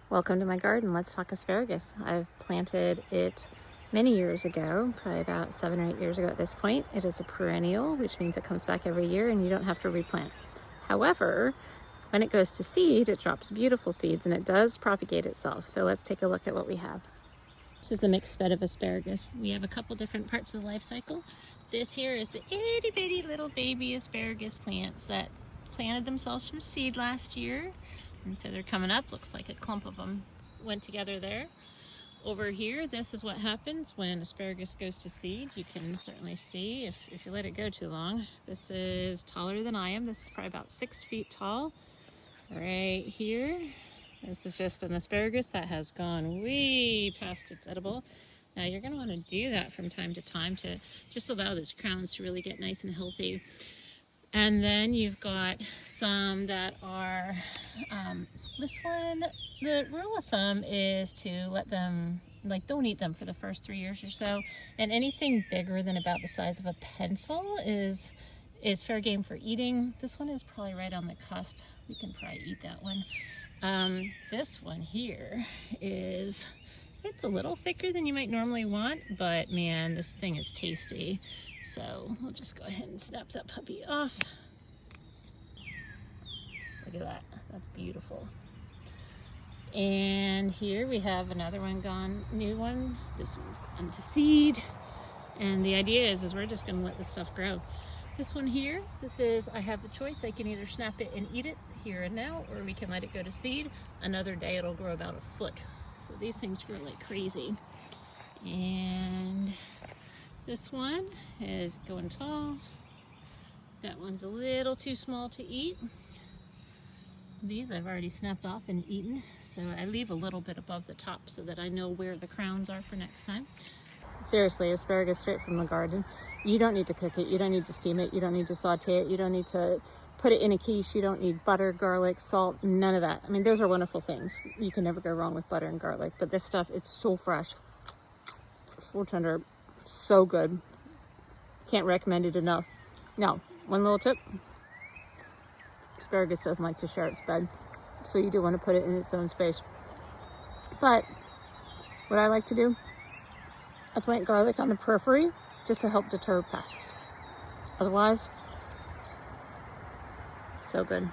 Welcome to my garden. Let's talk asparagus. I've planted it many years ago, probably about 7 or 8 years ago at this point. It is a perennial, which means it comes back every year and you don't have to replant. However, when it goes to seed, it drops beautiful seeds and it does propagate itself. So let's take a look at what we have. This is the mixed bed of asparagus. We have a couple different parts of the life cycle. This here is the itty bitty little baby asparagus plants that planted themselves from seed last year. And so they're coming up. Looks like a clump of them went together there. Over here, this is what happens when asparagus goes to seed. You can certainly see if you let it go too long. This is taller than I am. This is probably about 6 feet tall. Right here, this is just an asparagus that has gone way past its edible. Now you're going to want to do that from time to time to just allow those crowns to really get nice and healthy. And then you've got some that are, this one, the rule of thumb is to let them, don't eat them for the first 3 years or so. And anything bigger than about the size of a pencil is fair game for eating. This one is probably right on the cusp. We can probably eat that one. This one here it's a little thicker than you might normally want, but man, this thing is tasty. So we'll just go ahead and snap that puppy off. Look at that, that's beautiful. And here we have another one gone, new one. This one's gone to seed. And the idea is we're just gonna let this stuff grow. This one here, I have the choice. I can either snap it and eat it here and now, or we can let it go to seed. Another day it'll grow about a foot. So these things grow like crazy. And this one is going tall. That one's a little too small to eat. These I've already snapped off and eaten, so I leave a little bit above the top so that I know where the crowns are for next time. Seriously, asparagus straight from the garden. You don't need to cook it, you don't need to steam it, you don't need to saute it, you don't need to put it in a quiche, you don't need butter, garlic, salt, none of that. I mean, those are wonderful things. You can never go wrong with butter and garlic, but this stuff, it's so fresh, so tender, so good. Can't recommend it enough. Now, one little tip. Asparagus doesn't like to share its bed, so you do want to put it in its own space. But what I like to do, I plant garlic on the periphery just to help deter pests. Otherwise, so good.